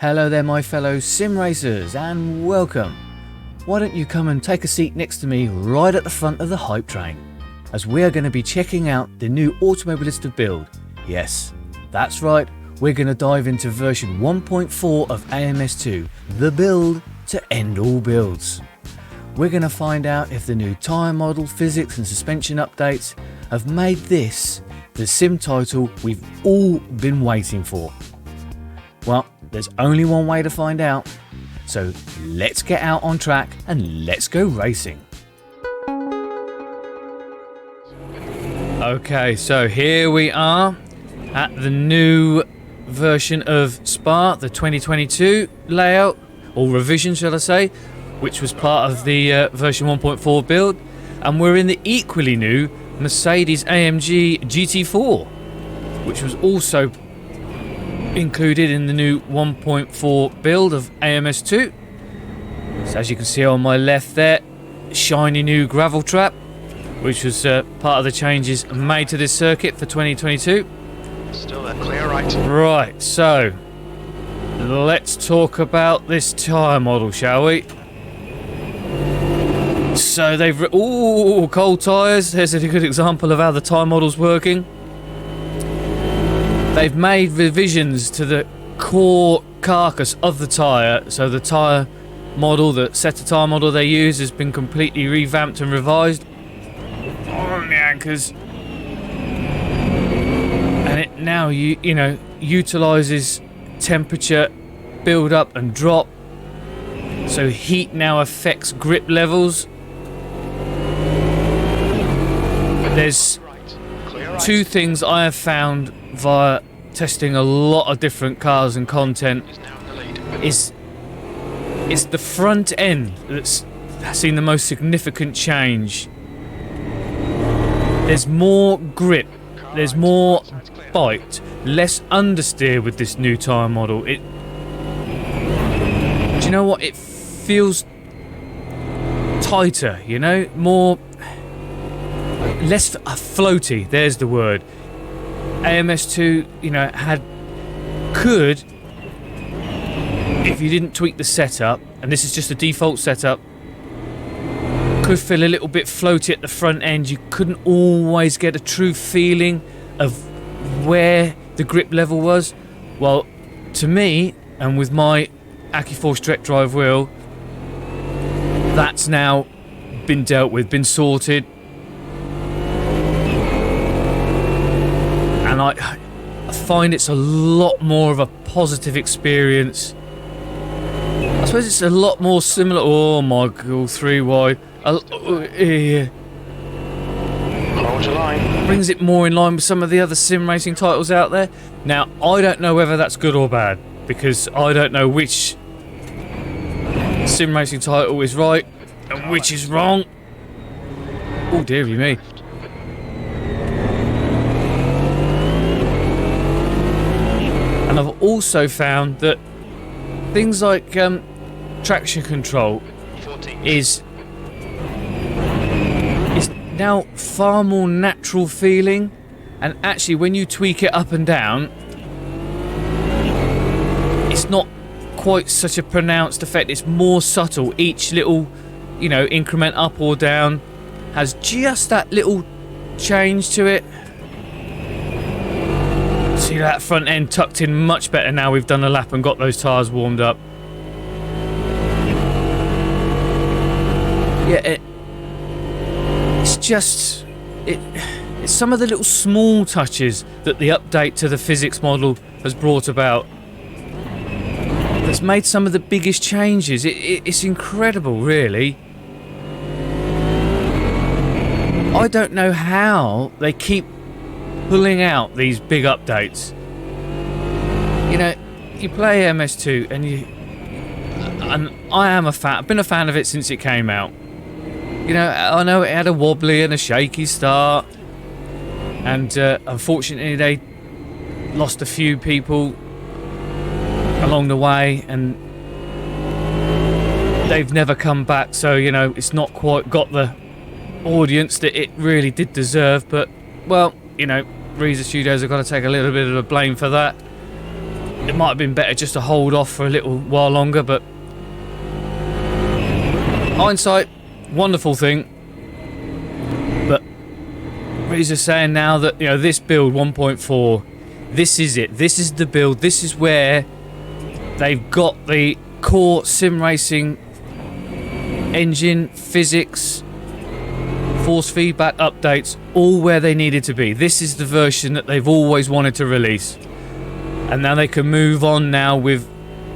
Hello there my fellow sim racers and welcome. Why don't you come and take a seat next to me right at the front of the hype train, as we are going to be checking out the new Automobilista build. Yes, that's right, we're going to dive into version 1.4 of AMS2, the build to end all builds. We're going to find out if the new tyre model, physics and suspension updates have made this the sim title we've all been waiting for. Well, there's only one way to find out, so let's get out on track and let's go racing. Okay, so here we are at the new version of Spa, the 2022 layout, or revision shall I say, which was part of the version 1.4 build, and we're in the equally new Mercedes AMG GT4, which was also included in the new 1.4 build of AMS2. So as you can see on my left there, shiny new gravel trap, which was part of the changes made to this circuit for 2022. Still a clear right. Right, so let's talk about this tyre model, shall we? So they've cold tyres. There's a good example of how the tyre model's working. They've made revisions to the core carcass of the tyre, so the tyre model, the set of tyre model they use has been completely revamped and revised on the anchors, and it now utilises temperature build up and drop, so heat now affects grip levels. There's two things I have found via testing a lot of different cars and content. It's the front end that's seen the most significant change. There's more grip, there's more bite, less understeer with this new tyre model. Do you know what? It feels tighter, you know, less floaty. There's the word. AMS2, could, if you didn't tweak the setup, and this is just a default setup, could feel a little bit floaty at the front end. You couldn't always get a true feeling of where the grip level was. Well, to me, and with my Accuforce direct drive wheel, that's now been dealt with, been sorted. And I find it's a lot more of a positive experience. I suppose it's a lot more similar. Oh my god, 3 wide. Hold your line. Brings it more in line with some of the other sim racing titles out there. Now, I don't know whether that's good or bad, because I don't know which sim racing title is right and which is wrong. Oh dearie me. And I've also found that things like traction control is now far more natural feeling, and actually when you tweak it up and down, it's not quite such a pronounced effect. It's more subtle. Each little, increment up or down has just that little change to it. See that front end tucked in much better now we've done a lap and got those tyres warmed up. Yeah, it's some of the little small touches that the update to the physics model has brought about that's made some of the biggest changes. It's incredible, really. I don't know how they keep pulling out these big updates. You play MS2 and I am a fan. I've been a fan of it since it came out. I know it had a wobbly and a shaky start, and unfortunately they lost a few people along the way, and they've never come back, so it's not quite got the audience that it really did deserve. But well, Reiza Studios have got to take a little bit of the blame for that. it might have been better just to hold off for a little while longer, but hindsight, wonderful thing. But Reiza's saying now that, you know, this build 1.4, this is it. This is the build. This is where they've got the core sim racing engine, physics, force feedback updates, all where they needed to be. This is the version that they've always wanted to release. And now they can move on now with,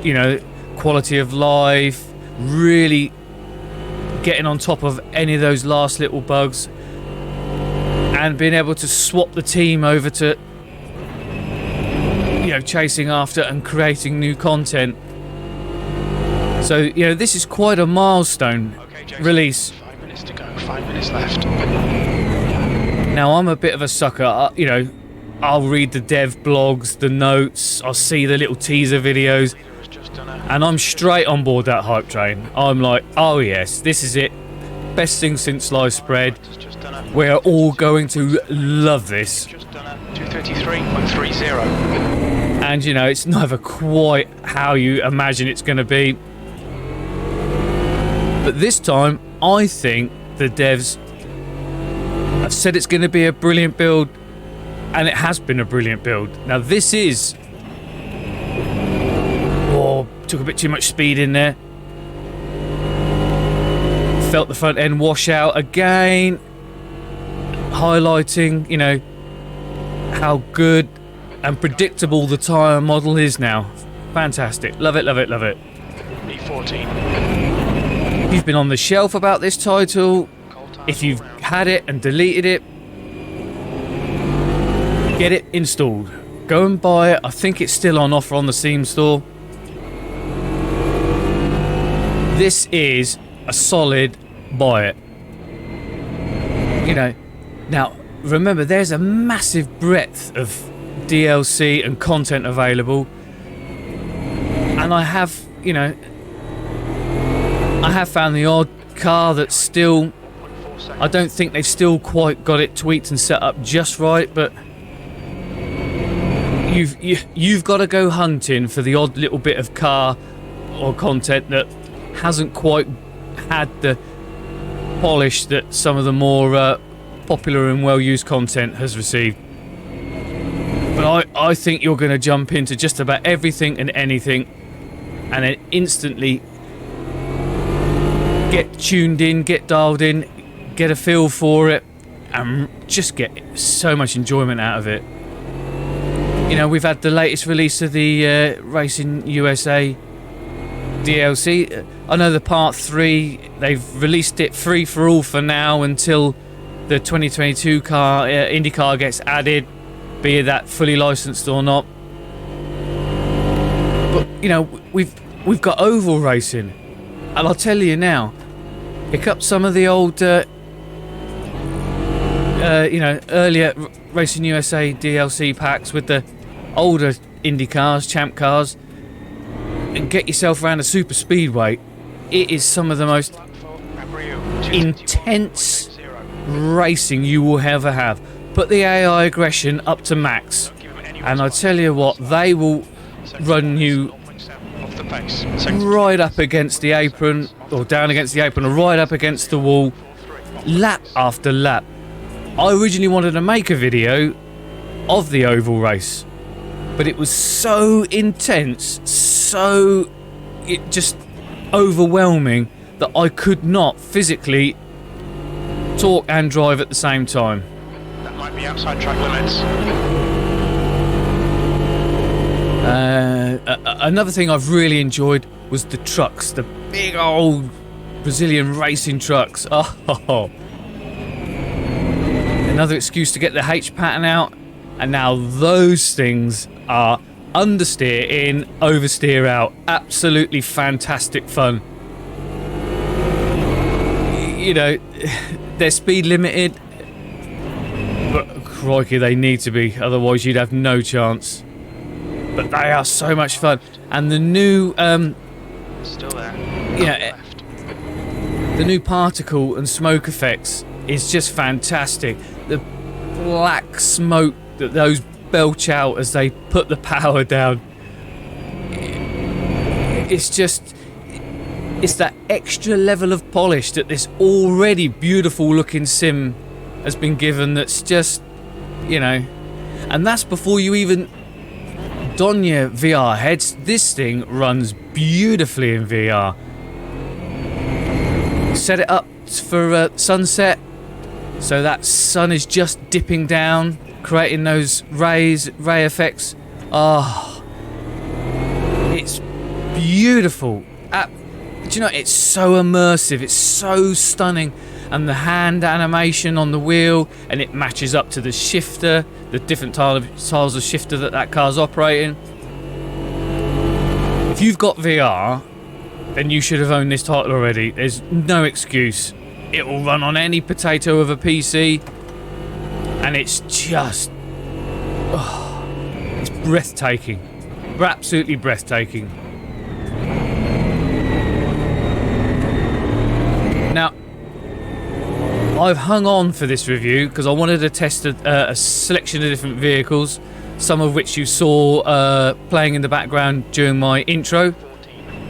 you know, quality of life, really getting on top of any of those last little bugs, and being able to swap the team over to, you know, chasing after and creating new content. So, you know, this is quite a milestone release. 5 minutes to go, 5 minutes left. Now, I'm a bit of a sucker, you know, I'll read the dev blogs, the notes, I'll see the little teaser videos, and I'm straight on board that hype train. I'm like, oh yes, this is it. Best thing since sliced spread. We're all going to love this. 233.30. And, you know, it's never quite how you imagine it's going to be. But this time, I think the devs have said it's going to be a brilliant build, and it has been a brilliant build. Now, this is... oh, took a bit too much speed in there. Felt the front end wash out again, highlighting, you know, how good and predictable the tyre model is now. Fantastic. Love it, love it, love it. E14. If you've been on the shelf about this title, if you've had it and deleted it, get it installed. Go and buy it. I think it's still on offer on the Steam store. This is a solid buy it. You know, now remember, there's a massive breadth of DLC and content available, and I have, you know, I have found the odd car that's still, I don't think they've still quite got it tweaked and set up just right, but you've got to go hunting for the odd little bit of car or content that hasn't quite had the polish that some of the more popular and well-used content has received. But I think you're going to jump into just about everything and anything, and then instantly get tuned in, get dialed in, get a feel for it, and just get so much enjoyment out of it. You know, we've had the latest release of the Racing USA DLC. I know the Part 3, they've released it free for all for now until the 2022 car IndyCar gets added, be that fully licensed or not. But, you know, we've got oval racing, and I'll tell you now, pick up some of the old, you know, earlier Racing USA DLC packs with the older Indy cars, champ cars, and get yourself around a super speedway. It is some of the most intense racing you will ever have. Put the AI aggression up to max, and I tell you what, they will run you right up against the apron, or down against the apron, or right up against the wall, lap after lap. I originally wanted to make a video of the oval race, but it was so intense, so just overwhelming, that I could not physically talk and drive at the same time. That might be outside track limits. Another thing I've really enjoyed was the trucks, the big old Brazilian racing trucks. Oh, another excuse to get the H pattern out, and now those things are understeer in, oversteer out. Absolutely fantastic fun. You know, they're speed limited, but crikey, they need to be, otherwise you'd have no chance. But they are so much fun, and the new Still there. yeah, the new particle and smoke effects is just fantastic. The black smoke that those belch out as they put the power down. it's that extra level of polish that this already beautiful looking sim has been given, that's just, you know, and that's before you even don your VR heads. This thing runs beautifully in VR. Set it up for sunset, so that sun is just dipping down, creating those ray effects. Oh, it's beautiful. Do you know, it's so immersive, it's so stunning, and the hand animation on the wheel, and it matches up to the shifter, the different tiles of shifter that car's operating. If you've got VR, then you should have owned this title already. There's no excuse. It will run on any potato of a PC, and it's just, it's breathtaking, absolutely breathtaking. Now, I've hung on for this review because I wanted to test a selection of different vehicles, some of which you saw playing in the background during my intro.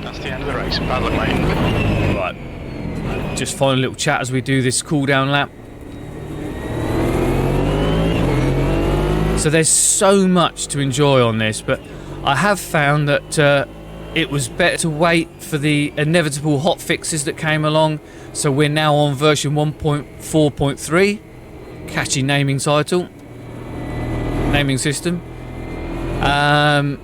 That's the end of the race. Bad luck, mate. Right, just find a little chat as we do this cool down lap. So there's so much to enjoy on this, but I have found that it was better to wait for the inevitable hot fixes that came along. So we're now on version 1.4.3, catchy naming system,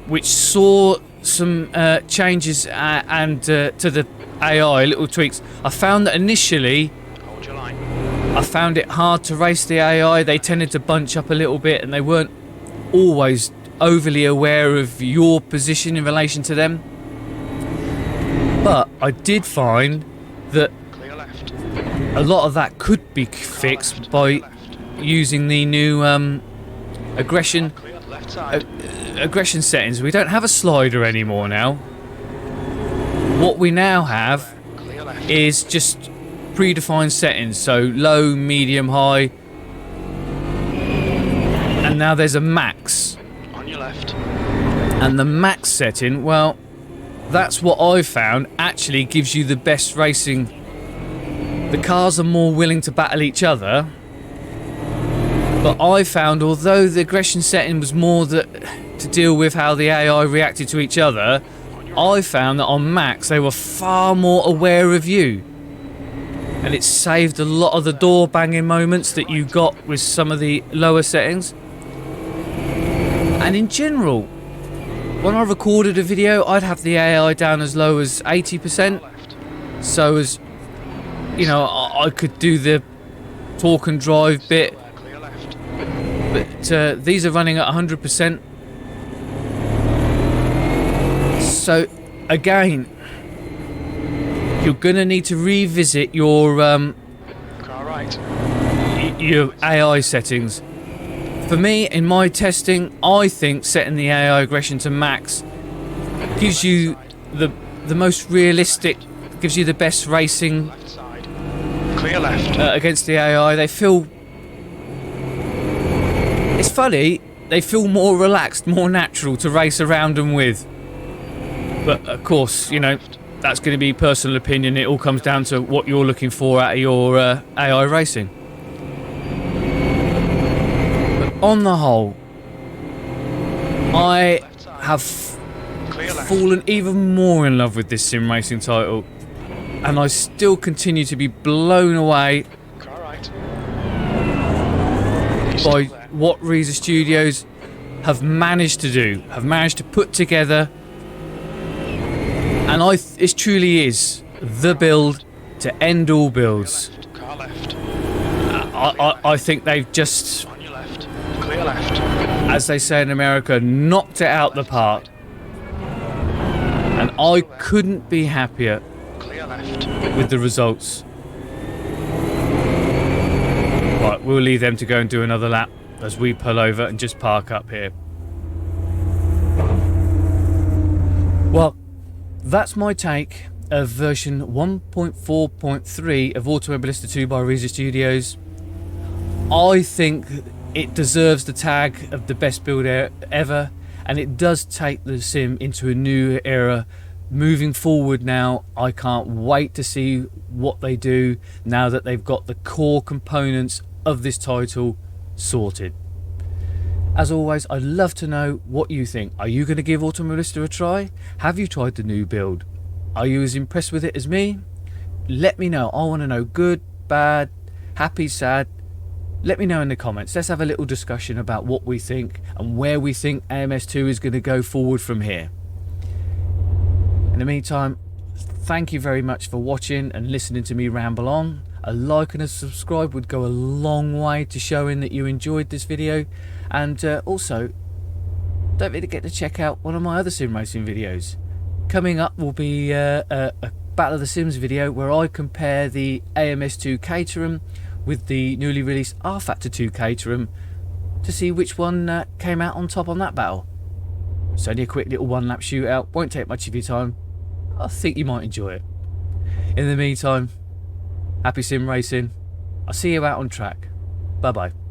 which saw some changes and to the AI, little tweaks. I found that initially, Hold your line. I found it hard to race the AI. They tended to bunch up a little bit, and they weren't always overly aware of your position in relation to them. But I did find that a lot of that could be fixed by using the new aggression settings. We don't have a slider anymore now. What we now have is just predefined settings, so low, medium, high, and now there's a max. On your left. And the max setting, well, that's what I've found actually gives you the best racing. The cars are more willing to battle each other, but I found, although the aggression setting was more to deal with how the AI reacted to each other, I found that on max they were far more aware of you, and it saved a lot of the door banging moments that you got with some of the lower settings. And in general, when I recorded a video, I'd have the AI down as low as 80%, so as you know, I could do the talk and drive bit, but these are running at 100%. So again, you're gonna need to revisit your your AI settings. For me, in my testing, I think setting the AI aggression to max gives you the most realistic, gives you the best racing. Clear left. Against the AI. They feel, it's funny, they feel more relaxed, more natural to race around them with. But of course, you know, that's going to be personal opinion. It all comes down to what you're looking for out of your AI racing. But on the whole, I have fallen even more in love with this sim racing title, and I still continue to be blown away by what Reiza Studios have managed to do, have managed to put together, and it truly is the build to end all builds. I think they've just, as they say in America, knocked it out the park, and I couldn't be happier with the results. Right, we'll leave them to go and do another lap as we pull over and just park up here. Well, that's my take of version 1.4.3 of Automobilista 2 by Reiza Studios. I think it deserves the tag of the best build ever, and it does take the sim into a new era moving forward now, I can't wait to see what they do now that they've got the core components of this title sorted. As always, I'd love to know what you think. Are you going to give Automobilista a try? Have you tried the new build? Are you as impressed with it as me? Let me know. I want to know good, bad, happy, sad. Let me know in the comments. Let's have a little discussion about what we think and where we think AMS2 is going to go forward from here. In the meantime, thank you very much for watching and listening to me ramble on. A like and a subscribe would go a long way to showing that you enjoyed this video. And also, don't forget to check out one of my other sim racing videos. Coming up will be a Battle of the Sims video where I compare the AMS2 Caterham with the newly released R-Factor 2 Caterham to see which one came out on top on that battle. It's only a quick little one-lap shootout, won't take much of your time. I think you might enjoy it. In the meantime, happy sim racing. I'll see you out on track. Bye bye.